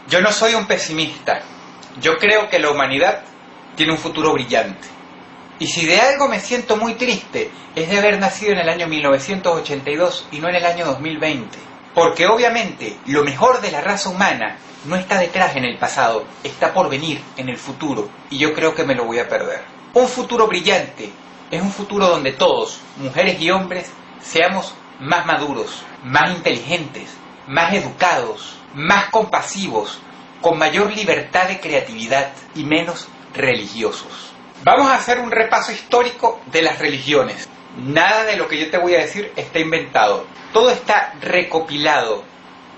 Yo no soy un pesimista. Yo creo que la humanidad tiene un futuro brillante. Y si de algo me siento muy triste, es de haber nacido en el año 1982 y no en el año 2020. Porque obviamente lo mejor de la raza humana no está detrás en el pasado, está por venir en el futuro. Y yo creo que me lo voy a perder. Un futuro brillante es un futuro donde todos, mujeres y hombres, seamos más maduros, más inteligentes, más educados, más compasivos, con mayor libertad de creatividad y menos religiosos. Vamos a hacer un repaso histórico de las religiones. Nada de lo que yo te voy a decir está inventado. Todo está recopilado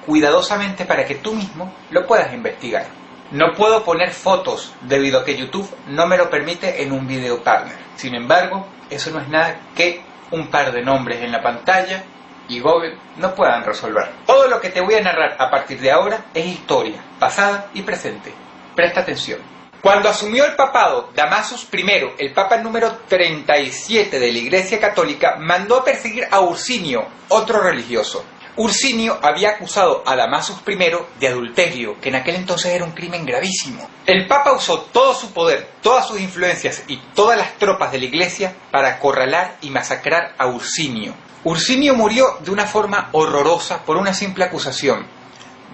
cuidadosamente para que tú mismo lo puedas investigar. No puedo poner fotos debido a que YouTube no me lo permite en un video partner. Sin embargo, eso no es nada que un par de nombres en la pantalla y Google no puedan resolver. Todo lo que te voy a narrar a partir de ahora es historia, pasada y presente. Presta atención. Cuando asumió el papado Damasus I, el papa número 37 de la Iglesia Católica, mandó a perseguir a Ursinio, otro religioso. Ursinio había acusado a Damasus I de adulterio, que en aquel entonces era un crimen gravísimo. El Papa usó todo su poder, todas sus influencias y todas las tropas de la Iglesia para acorralar y masacrar a Ursinio. Ursinio murió de una forma horrorosa por una simple acusación.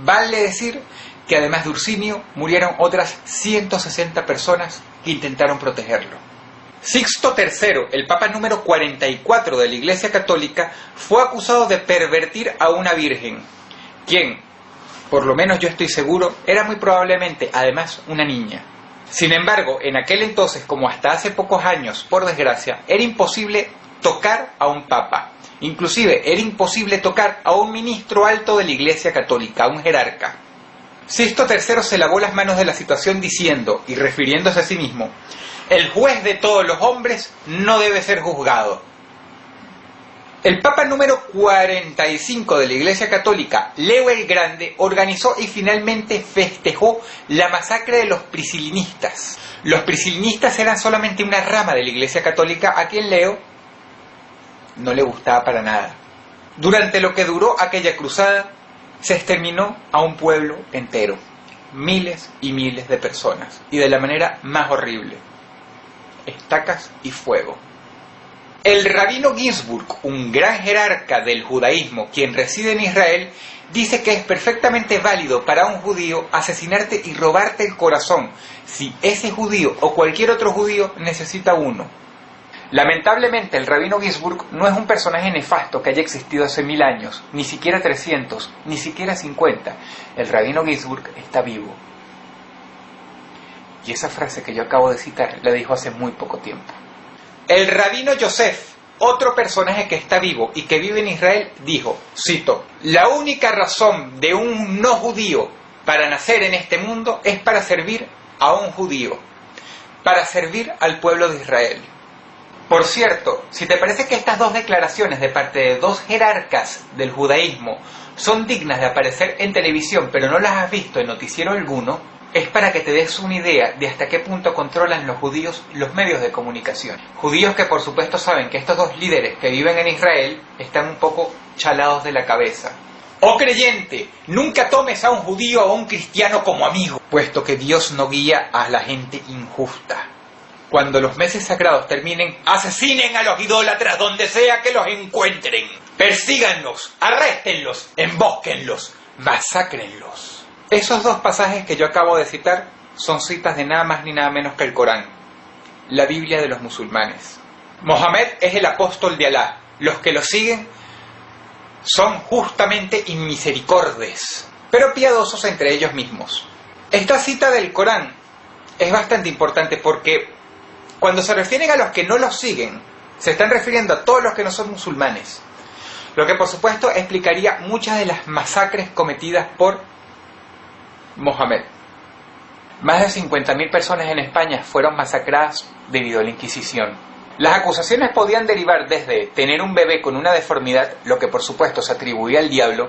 Vale decir que además de Ursinio, murieron otras 160 personas que intentaron protegerlo. Sixto III, el papa número 44 de la Iglesia Católica, fue acusado de pervertir a una virgen, quien, por lo menos yo estoy seguro, era muy probablemente, además, una niña. Sin embargo, en aquel entonces, como hasta hace pocos años, por desgracia, era imposible tocar a un papa. Inclusive, era imposible tocar a un ministro alto de la Iglesia Católica, a un jerarca. Sixto III se lavó las manos de la situación diciendo, y refiriéndose a sí mismo, el juez de todos los hombres no debe ser juzgado. El Papa número 45 de la Iglesia Católica, Leo el Grande, organizó y finalmente festejó la masacre de los priscilinistas. Los priscilinistas eran solamente una rama de la Iglesia Católica a quien Leo no le gustaba para nada. Durante lo que duró aquella cruzada, se exterminó a un pueblo entero, miles y miles de personas, y de la manera más horrible. Estacas y fuego. El rabino Ginsburg, un gran jerarca del judaísmo, quien reside en Israel, dice que es perfectamente válido para un judío asesinarte y robarte el corazón si ese judío o cualquier otro judío necesita uno. Lamentablemente, el rabino Ginsburg no es un personaje nefasto que haya existido hace 1000 años, ni siquiera 300, ni siquiera 50. El rabino Ginsburg está vivo. Y esa frase que yo acabo de citar la dijo hace muy poco tiempo. El rabino Yosef, otro personaje que está vivo y que vive en Israel, dijo, cito, la única razón de un no judío para nacer en este mundo es para servir a un judío, para servir al pueblo de Israel. Por cierto, si te parece que estas dos declaraciones de parte de dos jerarcas del judaísmo son dignas de aparecer en televisión, pero no las has visto en noticiero alguno, es para que te des una idea de hasta qué punto controlan los judíos los medios de comunicación. Judíos que por supuesto saben que estos dos líderes que viven en Israel están un poco chalados de la cabeza. Oh creyente, nunca tomes a un judío o a un cristiano como amigo, puesto que Dios no guía a la gente injusta. Cuando los meses sagrados terminen, asesinen a los idólatras donde sea que los encuentren. Persíganlos, arréstenlos, embósquenlos, masacrenlos. Esos dos pasajes que yo acabo de citar son citas de nada más ni nada menos que el Corán, la Biblia de los musulmanes. Mohammed es el apóstol de Alá. Los que lo siguen son justamente inmisericordes, pero piadosos entre ellos mismos. Esta cita del Corán es bastante importante porque cuando se refieren a los que no los siguen, se están refiriendo a todos los que no son musulmanes. Lo que por supuesto explicaría muchas de las masacres cometidas por Mohammed. Más de 50.000 personas en España fueron masacradas debido a la Inquisición. Las acusaciones podían derivar desde tener un bebé con una deformidad, lo que por supuesto se atribuía al diablo,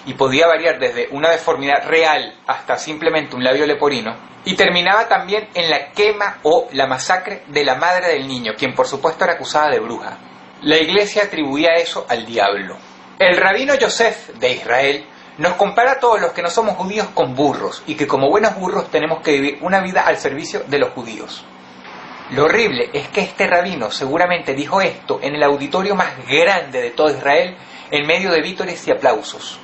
y podía variar desde una deformidad real hasta simplemente un labio leporino, y terminaba también en la quema o la masacre de la madre del niño, quien por supuesto era acusada de bruja. La iglesia atribuía eso al diablo. El rabino Yosef de Israel nos compara a todos los que no somos judíos con burros, y que como buenos burros tenemos que vivir una vida al servicio de los judíos. Lo horrible es que este rabino seguramente dijo esto en el auditorio más grande de todo Israel, en medio de vítores y aplausos.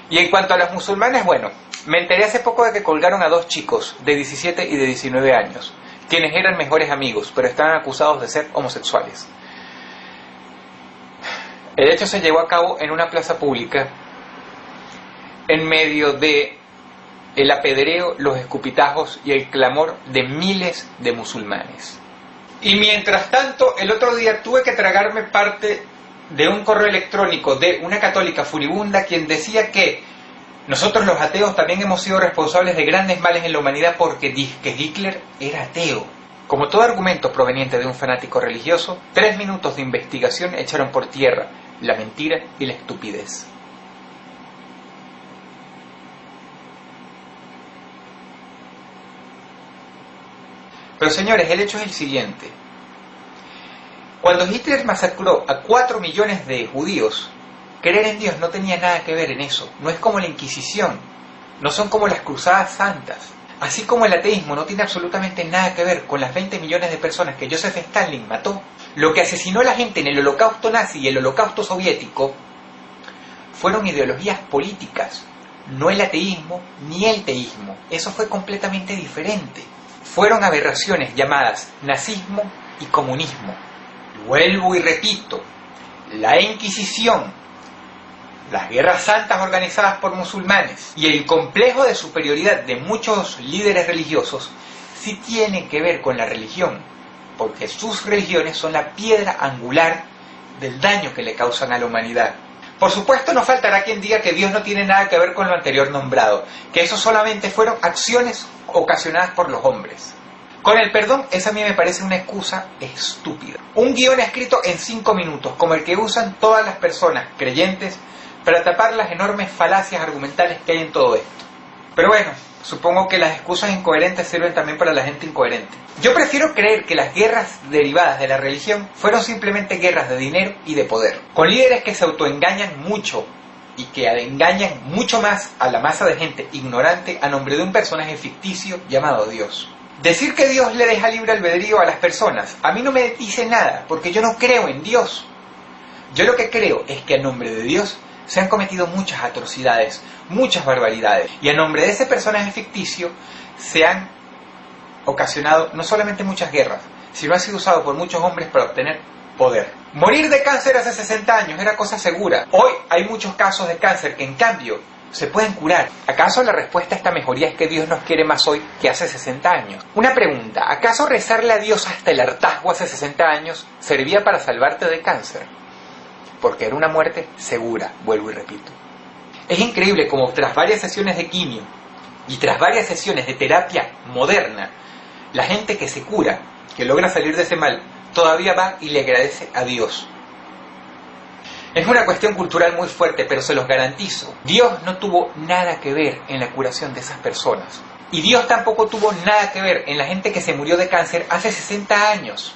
Y en cuanto a los musulmanes, bueno, me enteré hace poco de que colgaron a 2 chicos de 17 y de 19 años, quienes eran mejores amigos, pero estaban acusados de ser homosexuales. El hecho se llevó a cabo en una plaza pública, en medio de el apedreo, los escupitajos y el clamor de miles de musulmanes. Y mientras tanto, el otro día tuve que tragarme parte de un correo electrónico de una católica furibunda quien decía que nosotros los ateos también hemos sido responsables de grandes males en la humanidad porque que Hitler era ateo. Como todo argumento proveniente de un fanático religioso, 3 minutos de investigación echaron por tierra la mentira y la estupidez. Pero señores, el hecho es el siguiente. Cuando Hitler masacró a 4 millones de judíos, creer en Dios no tenía nada que ver en eso. No es como la Inquisición, no son como las cruzadas santas. Así como el ateísmo no tiene absolutamente nada que ver con las 20 millones de personas que Joseph Stalin mató, lo que asesinó a la gente en el holocausto nazi y el holocausto soviético fueron ideologías políticas, no el ateísmo ni el teísmo. Eso fue completamente diferente. Fueron aberraciones llamadas nazismo y comunismo. Vuelvo y repito, la Inquisición, las guerras santas organizadas por musulmanes y el complejo de superioridad de muchos líderes religiosos sí tienen que ver con la religión, porque sus religiones son la piedra angular del daño que le causan a la humanidad. Por supuesto, no faltará quien diga que Dios no tiene nada que ver con lo anterior nombrado, que eso solamente fueron acciones ocasionadas por los hombres. Con el perdón, esa a mí me parece una excusa estúpida. Un guión escrito en 5 minutos, como el que usan todas las personas creyentes para tapar las enormes falacias argumentales que hay en todo esto. Pero bueno, supongo que las excusas incoherentes sirven también para la gente incoherente. Yo prefiero creer que las guerras derivadas de la religión fueron simplemente guerras de dinero y de poder, con líderes que se autoengañan mucho y que engañan mucho más a la masa de gente ignorante a nombre de un personaje ficticio llamado Dios. Decir que Dios le deja libre albedrío a las personas a mí no me dice nada, porque yo no creo en Dios. Yo lo que creo es que a nombre de Dios se han cometido muchas atrocidades, muchas barbaridades, y a nombre de ese personaje ficticio se han ocasionado no solamente muchas guerras, sino ha sido usado por muchos hombres para obtener poder. Morir de cáncer hace 60 años era cosa segura. Hoy hay muchos casos de cáncer que en cambio se pueden curar. ¿Acaso la respuesta a esta mejoría es que Dios nos quiere más hoy que hace 60 años? Una pregunta, ¿acaso rezarle a Dios hasta el hartazgo hace 60 años servía para salvarte de cáncer? Porque era una muerte segura, vuelvo y repito. Es increíble como tras varias sesiones de quimio y tras varias sesiones de terapia moderna, la gente que se cura, que logra salir de ese mal, todavía va y le agradece a Dios. Es una cuestión cultural muy fuerte, pero se los garantizo. Dios no tuvo nada que ver en la curación de esas personas. Y Dios tampoco tuvo nada que ver en la gente que se murió de cáncer hace 60 años.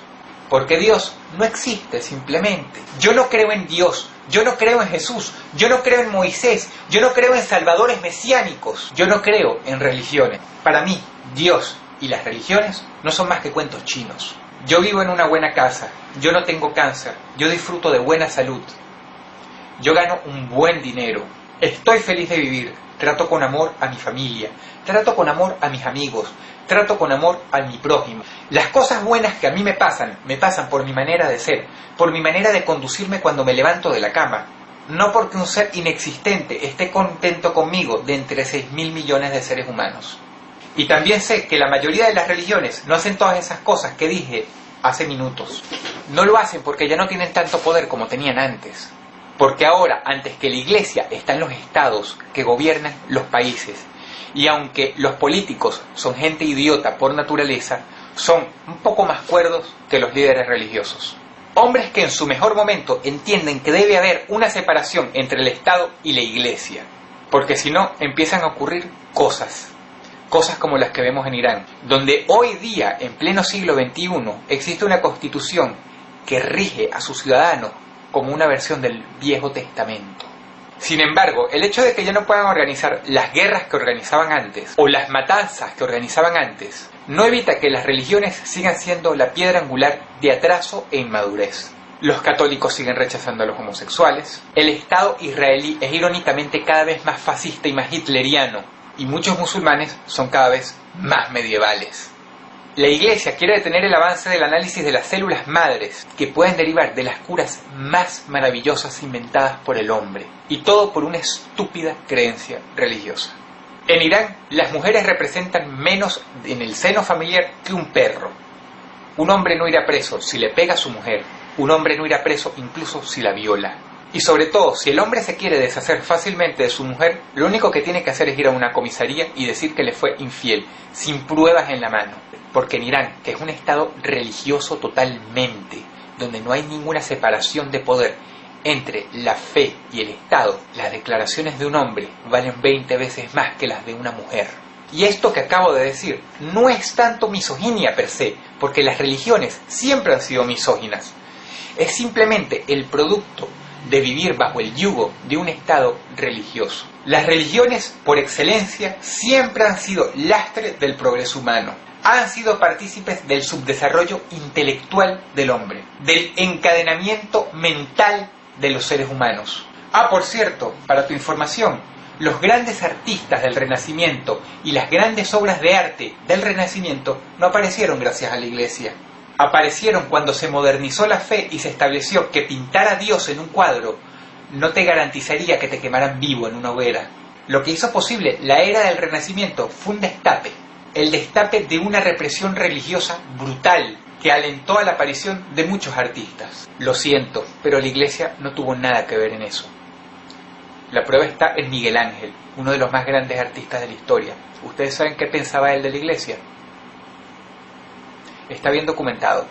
Porque Dios no existe simplemente. Yo no creo en Dios, yo no creo en Jesús, yo no creo en Moisés, yo no creo en salvadores mesiánicos, yo no creo en religiones. Para mí, Dios y las religiones no son más que cuentos chinos. Yo vivo en una buena casa, yo no tengo cáncer, yo disfruto de buena salud, yo gano un buen dinero, estoy feliz de vivir, trato con amor a mi familia, trato con amor a mis amigos, trato con amor a mi prójimo. Las cosas buenas que a mí me pasan por mi manera de ser, por mi manera de conducirme cuando me levanto de la cama. No porque un ser inexistente esté contento conmigo de entre 6.000 millones de seres humanos. Y también sé que la mayoría de las religiones no hacen todas esas cosas que dije hace minutos. No lo hacen porque ya no tienen tanto poder como tenían antes. Porque ahora, antes que la iglesia, están los estados que gobiernan los países. Y aunque los políticos son gente idiota por naturaleza, son un poco más cuerdos que los líderes religiosos. Hombres que en su mejor momento entienden que debe haber una separación entre el Estado y la iglesia. Porque si no, empiezan a ocurrir cosas como las que vemos en Irán, donde hoy día, en pleno siglo XXI, existe una constitución que rige a sus ciudadanos como una versión del Viejo Testamento. Sin embargo, el hecho de que ya no puedan organizar las guerras que organizaban antes o las matanzas que organizaban antes no evita que las religiones sigan siendo la piedra angular de atraso e inmadurez. Los católicos siguen rechazando a los homosexuales, el Estado israelí es irónicamente cada vez más fascista y más hitleriano, y muchos musulmanes son cada vez más medievales. La Iglesia quiere detener el avance del análisis de las células madres que pueden derivar de las curas más maravillosas inventadas por el hombre, y todo por una estúpida creencia religiosa. En Irán, las mujeres representan menos en el seno familiar que un perro. Un hombre no irá preso si le pega a su mujer, un hombre no irá preso incluso si la viola. Y sobre todo, si el hombre se quiere deshacer fácilmente de su mujer, lo único que tiene que hacer es ir a una comisaría y decir que le fue infiel, sin pruebas en la mano. Porque en Irán, que es un estado religioso totalmente, donde no hay ninguna separación de poder entre la fe y el Estado, las declaraciones de un hombre valen 20 veces más que las de una mujer. Y esto que acabo de decir no es tanto misoginia per se, porque las religiones siempre han sido misóginas. Es simplemente el producto de vivir bajo el yugo de un Estado religioso. Las religiones, por excelencia, siempre han sido lastre del progreso humano. Han sido partícipes del subdesarrollo intelectual del hombre, del encadenamiento mental de los seres humanos. Por cierto, para tu información, los grandes artistas del Renacimiento y las grandes obras de arte del Renacimiento no aparecieron gracias a la Iglesia. Aparecieron cuando se modernizó la fe y se estableció que pintar a Dios en un cuadro no te garantizaría que te quemaran vivo en una hoguera. Lo que hizo posible la era del Renacimiento fue un destape, el destape de una represión religiosa brutal que alentó a la aparición de muchos artistas. Lo siento, pero la Iglesia no tuvo nada que ver en eso. La prueba está en Miguel Ángel, uno de los más grandes artistas de la historia. ¿Ustedes saben qué pensaba él de la Iglesia? Está bien documentado.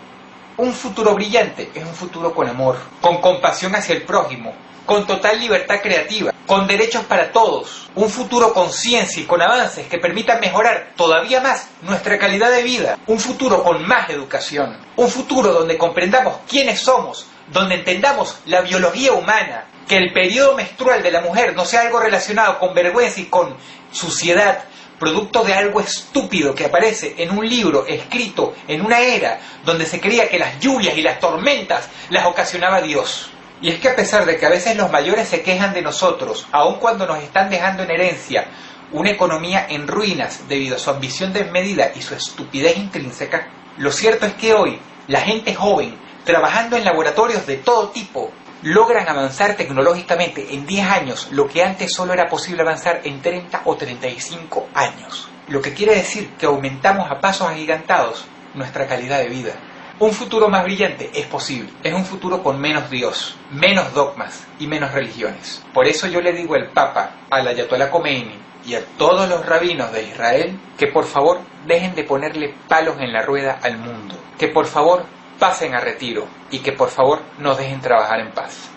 Un futuro brillante es un futuro con amor, con compasión hacia el prójimo, con total libertad creativa, con derechos para todos, un futuro con ciencia y con avances que permitan mejorar todavía más nuestra calidad de vida, un futuro con más educación, un futuro donde comprendamos quiénes somos, donde entendamos la biología humana, que el periodo menstrual de la mujer no sea algo relacionado con vergüenza y con suciedad, producto de algo estúpido que aparece en un libro escrito en una era donde se creía que las lluvias y las tormentas las ocasionaba Dios. Y es que a pesar de que a veces los mayores se quejan de nosotros, aun cuando nos están dejando en herencia una economía en ruinas debido a su ambición desmedida y su estupidez intrínseca, lo cierto es que hoy la gente joven, trabajando en laboratorios de todo tipo, logran avanzar tecnológicamente en 10 años lo que antes solo era posible avanzar en 30 o 35 años. Lo que quiere decir que aumentamos a pasos agigantados nuestra calidad de vida. Un futuro más brillante es posible. Es un futuro con menos Dios, menos dogmas y menos religiones. Por eso yo le digo al Papa, al Ayatollah Khomeini y a todos los rabinos de Israel que por favor dejen de ponerle palos en la rueda al mundo. Que por favor pasen a retiro y que por favor nos dejen trabajar en paz.